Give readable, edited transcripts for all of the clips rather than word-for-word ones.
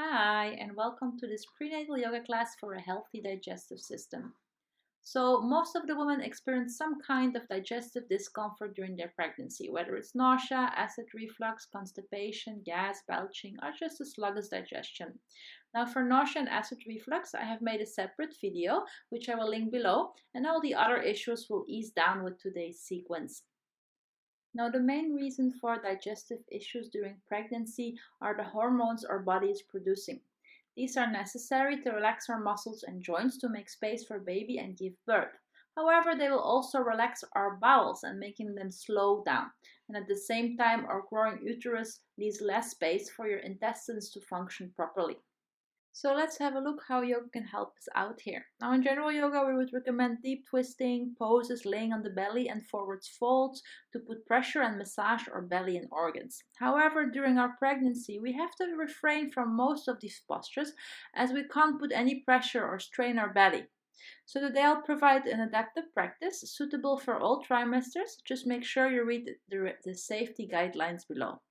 Hi, and welcome to this prenatal yoga class for a healthy digestive system. So, most of the women experience some kind of digestive discomfort during their pregnancy, whether it's nausea, acid reflux, constipation, gas, belching, or just a sluggish digestion. Now, for nausea and acid reflux, I have made a separate video, which I will link below, and all the other issues will ease down with today's sequence. Now, the main reason for digestive issues during pregnancy are the hormones our body is producing. These are necessary to relax our muscles and joints to make space for baby and give birth. However, they will also relax our bowels and making them slow down. And at the same time, our growing uterus leaves less space for your intestines to function properly. So let's have a look how yoga can help us out here. Now in general yoga we would recommend deep twisting, poses laying on the belly and forwards folds to put pressure and massage our belly and organs. However, during our pregnancy we have to refrain from most of these postures as we can't put any pressure or strain our belly. So today I'll provide an adaptive practice suitable for all trimesters. Just make sure you read the safety guidelines below.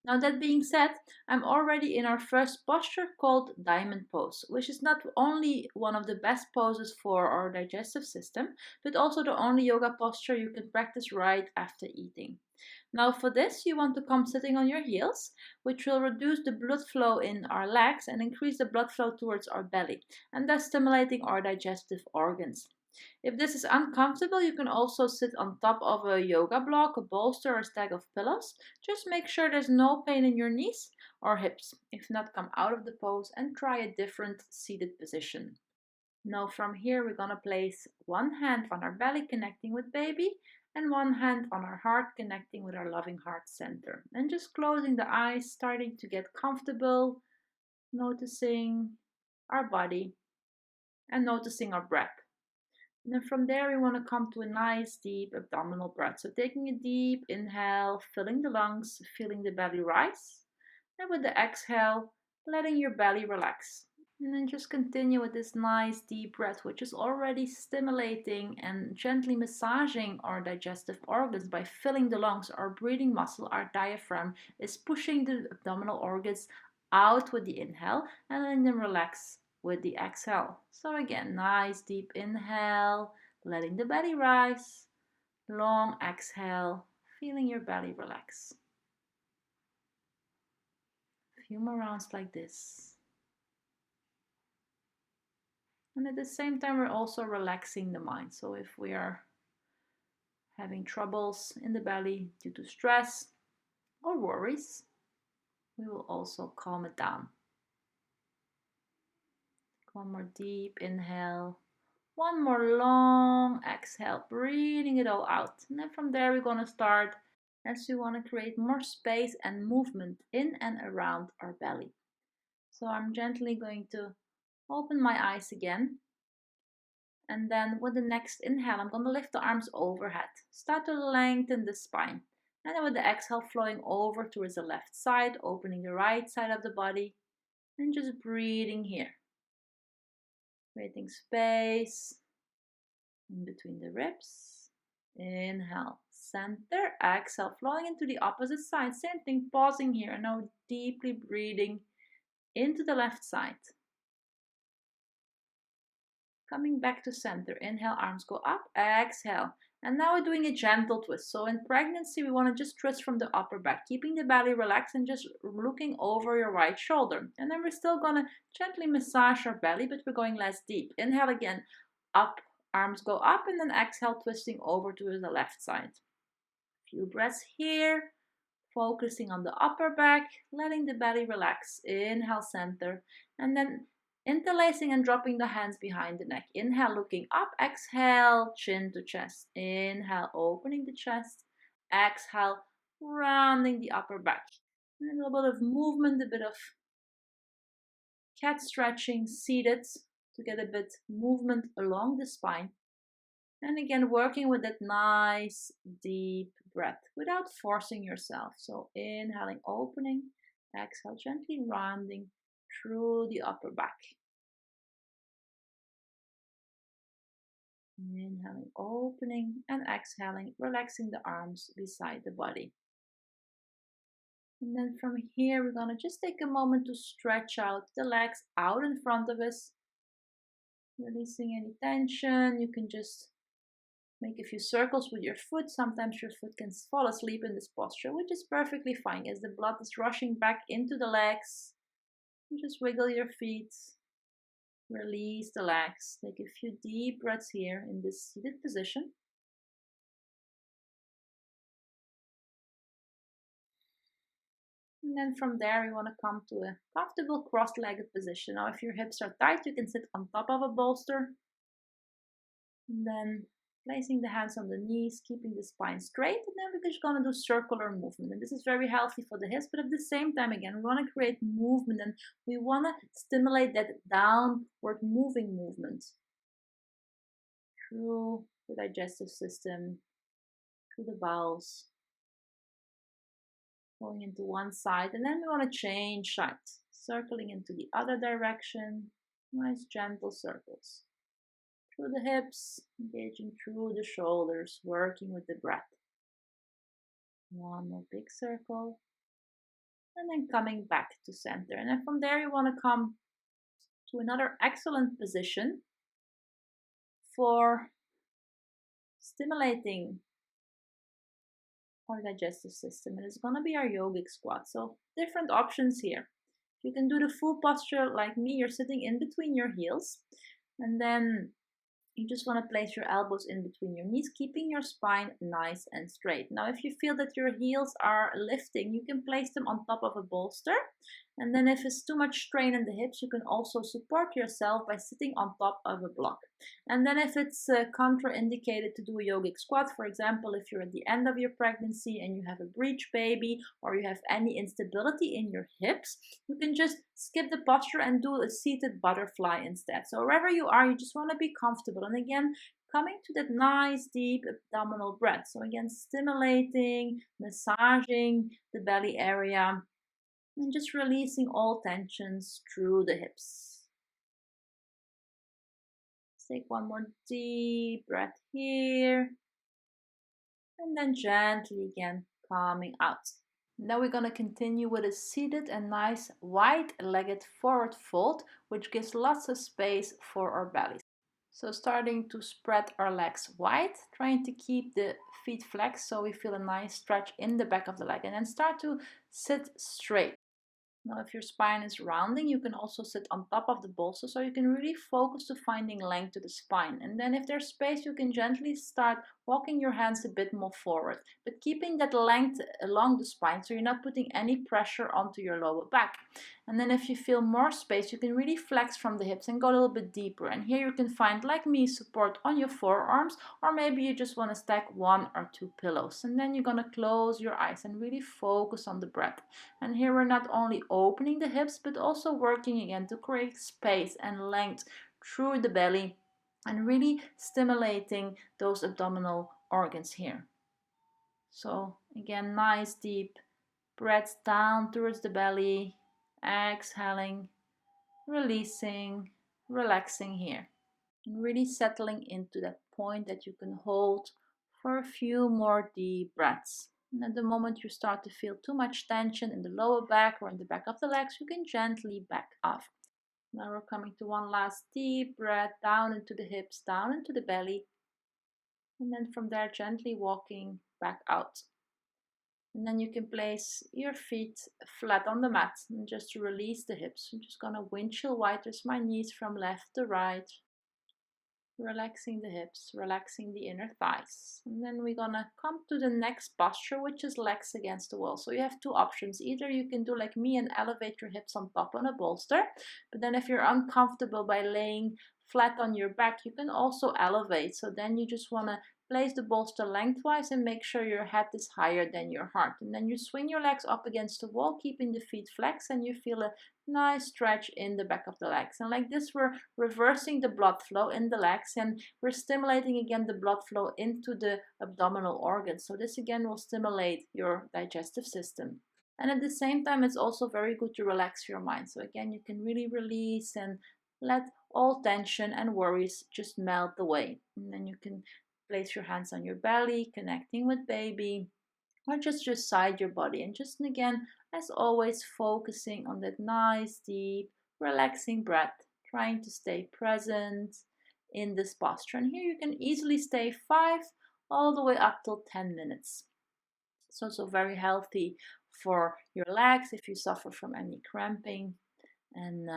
Now that being said, I'm already in our first posture called diamond pose, which is not only one of the best poses for our digestive system, but also the only yoga posture you can practice right after eating. Now for this, you want to come sitting on your heels, which will reduce the blood flow in our legs and increase the blood flow towards our belly, and thus stimulating our digestive organs. If this is uncomfortable, you can also sit on top of a yoga block, a bolster, or a stack of pillows. Just make sure there's no pain in your knees or hips. If not, come out of the pose and try a different seated position. Now from here, we're going to place one hand on our belly connecting with baby and one hand on our heart connecting with our loving heart center. And just closing the eyes, starting to get comfortable, noticing our body and noticing our breath. And then from there, we want to come to a nice deep abdominal breath. So taking a deep inhale, filling the lungs, feeling the belly rise. And with the exhale, letting your belly relax. And then just continue with this nice deep breath, which is already stimulating and gently massaging our digestive organs by filling the lungs. Our breathing muscle, our diaphragm, is pushing the abdominal organs out with the inhale and letting them relax with the exhale. So again, nice deep inhale, letting the belly rise. Long exhale, feeling your belly relax. A few more rounds like this. And at the same time, we're also relaxing the mind. So if we are having troubles in the belly due to stress or worries, we will also calm it down. Take one more deep inhale. One more long exhale, breathing it all out. And then from there, we're going to start as we want to create more space and movement in and around our belly. So I'm gently going to open my eyes again. And then with the next inhale, I'm going to lift the arms overhead. Start to lengthen the spine. And then with the exhale, flowing over towards the left side, opening the right side of the body. And just breathing here. Creating space in between the ribs. Inhale, center, exhale, flowing into the opposite side. Same thing, pausing here. And now deeply breathing into the left side. Coming back to center. Inhale, arms go up, exhale. And now we're doing a gentle twist. So in pregnancy, we want to just twist from the upper back, keeping the belly relaxed and just looking over your right shoulder. And then we're still going to gently massage our belly, but we're going less deep. Inhale again, up, arms go up, and then exhale, twisting over to the left side. A few breaths here, focusing on the upper back, letting the belly relax. Inhale, center, and then interlacing and dropping the hands behind the neck. Inhale, looking up. Exhale, chin to chest. Inhale, opening the chest. Exhale, rounding the upper back. And a little bit of movement, a bit of cat stretching, seated to get a bit movement along the spine. And again, working with that nice deep breath without forcing yourself. So inhaling, opening. Exhale, gently rounding through the upper back. Inhaling, opening, and exhaling, relaxing the arms beside the body. And then from here, we're going to just take a moment to stretch out the legs out in front of us, releasing any tension. You can just make a few circles with your foot. Sometimes your foot can fall asleep in this posture, which is perfectly fine as the blood is rushing back into the legs. You just wiggle your feet, release the legs. Take a few deep breaths here in this seated position. And then from there, you want to come to a comfortable cross-legged position. Now, if your hips are tight, you can sit on top of a bolster. And then placing the hands on the knees, keeping the spine straight. And then we're just going to do circular movement. And this is very healthy for the hips, but at the same time, again, we want to create movement and we want to stimulate that downward moving movement through the digestive system, through the bowels, going into one side, and then we want to change sides, circling into the other direction. Nice gentle circles through the hips, engaging through the shoulders, working with the breath. One more big circle, and then coming back to center. And then from there, you want to come to another excellent position for stimulating our digestive system. And it's going to be our yogic squat. So different options here. You can do the full posture like me. You're sitting in between your heels, and then you just want to place your elbows in between your knees, keeping your spine nice and straight. Now, if you feel that your heels are lifting, you can place them on top of a bolster. And then if it's too much strain in the hips, you can also support yourself by sitting on top of a block. And then if it's contraindicated to do a yogic squat, for example, if you're at the end of your pregnancy and you have a breech baby or you have any instability in your hips, you can just skip the posture and do a seated butterfly instead. So wherever you are, you just want to be comfortable. And again, coming to that nice deep abdominal breath. So again, stimulating, massaging the belly area, and just releasing all tensions through the hips. Let's take one more deep breath here. And then gently again coming out. Now we're going to continue with a seated and nice wide-legged forward fold, which gives lots of space for our bellies. So starting to spread our legs wide, trying to keep the feet flexed so we feel a nice stretch in the back of the leg. And then start to sit straight. Now, if your spine is rounding, you can also sit on top of the bolster so you can really focus to finding length to the spine. And then if there's space, you can gently start walking your hands a bit more forward, but keeping that length along the spine so you're not putting any pressure onto your lower back. And then if you feel more space, you can really flex from the hips and go a little bit deeper. And here you can find, like me, support on your forearms, or maybe you just want to stack one or two pillows. And then you're going to close your eyes and really focus on the breath. And here we're not only opening the hips, but also working again to create space and length through the belly and really stimulating those abdominal organs here. So again, nice deep breaths down towards the belly, exhaling, releasing, relaxing here. And really settling into that point that you can hold for a few more deep breaths. And at the moment you start to feel too much tension in the lower back or in the back of the legs, you can gently back off. Now we're coming to one last deep breath down into the hips, down into the belly. And then from there, gently walking back out. And then you can place your feet flat on the mat and just to release the hips. I'm just going to windshield wipers my knees from left to right. Relaxing the hips, relaxing the inner thighs. And then we're gonna come to the next posture, which is legs against the wall. So you have two options. Either you can do like me and elevate your hips on top on a bolster. But then if you're uncomfortable by laying flat on your back, you can also elevate. So then you just wanna place the bolster lengthwise and make sure your head is higher than your heart. And then you swing your legs up against the wall, keeping the feet flexed, and you feel a nice stretch in the back of the legs. And like this, we're reversing the blood flow in the legs and we're stimulating again the blood flow into the abdominal organs. So this again will stimulate your digestive system. And at the same time, it's also very good to relax your mind. So again, you can really release and let all tension and worries just melt away. And then you can place your hands on your belly, connecting with baby, or just side your body. And just again, as always, focusing on that nice, deep, relaxing breath, trying to stay present in this posture. And here you can easily stay 5 all the way up till 10 minutes. It's also very healthy for your legs if you suffer from any cramping, and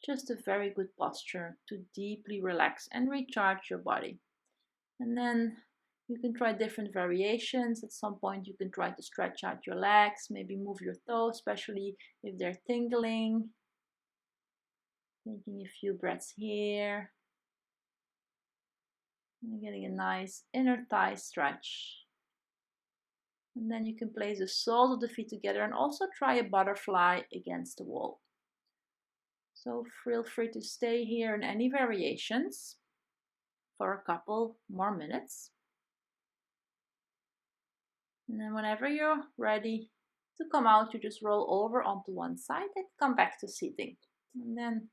just a very good posture to deeply relax and recharge your body. And then you can try different variations. At some point you can try to stretch out your legs, maybe move your toes, especially if they're tingling. Taking a few breaths here. And getting a nice inner thigh stretch. And then you can place the soles of the feet together and also try a butterfly against the wall. So feel free to stay here in any variations for a couple more minutes. And then whenever you're ready to come out, you just roll over onto one side and come back to seating. And then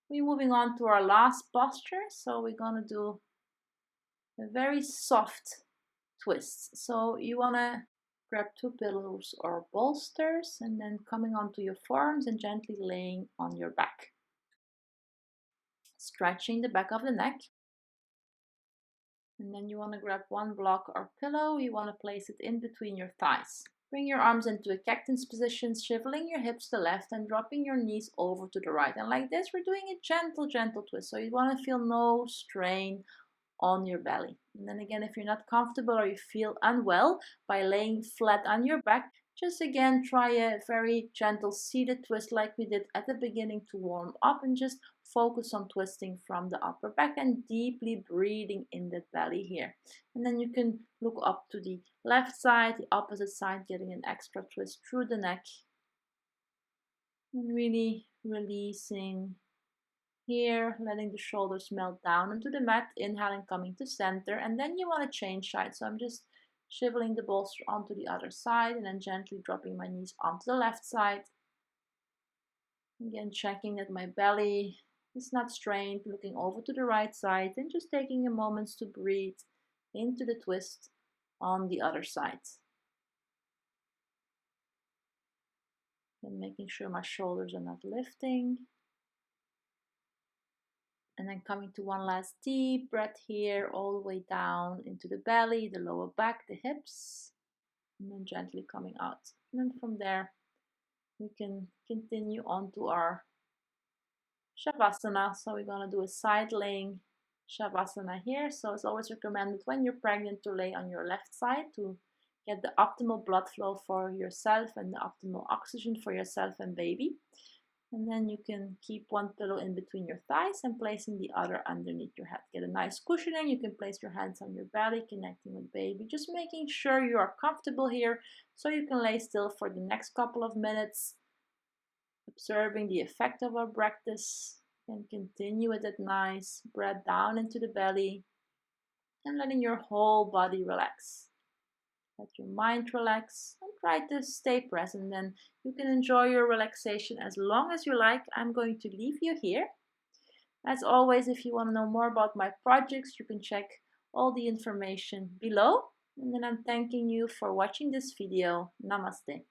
we're moving on to our last posture. So we're going to do a very soft twist. So you want to grab 2 pillows or bolsters and then coming onto your forearms and gently laying on your back. Stretching the back of the neck. And then you want to grab 1 block or pillow. You want to place it in between your thighs. Bring your arms into a cactus position, shifting your hips to the left and dropping your knees over to the right. And like this, we're doing a gentle twist. So you want to feel no strain on your belly. And then again, if you're not comfortable or you feel unwell, by laying flat on your back, just again try a very gentle seated twist like we did at the beginning to warm up, and just focus on twisting from the upper back and deeply breathing in that belly here. And then you can look up to the left side, the opposite side, getting an extra twist through the neck. And really releasing here, letting the shoulders melt down into the mat, inhaling, coming to center, and then you want to change sides. So I'm just shivering the bolster onto the other side and then gently dropping my knees onto the left side. Again, checking that my belly is not strained, looking over to the right side and just taking a moment to breathe into the twist on the other side. And making sure my shoulders are not lifting. And then coming to one last deep breath here, all the way down into the belly, the lower back, the hips, and then gently coming out. And then from there, we can continue on to our Shavasana. So we're going to do a side laying Shavasana here. So it's always recommended when you're pregnant to lay on your left side to get the optimal blood flow for yourself and the optimal oxygen for yourself and baby. And then you can keep 1 pillow in between your thighs and placing the other underneath your head. Get a nice cushioning. You can place your hands on your belly, connecting with baby. Just making sure you are comfortable here so you can lay still for the next couple of minutes. Observing the effect of our practice. And continue with that nice breath down into the belly. And letting your whole body relax. Let your mind relax and try to stay present. Then you can enjoy your relaxation as long as you like. I'm going to leave you here. As always, if you want to know more about my projects, you can check all the information below. And then I'm thanking you for watching this video. Namaste.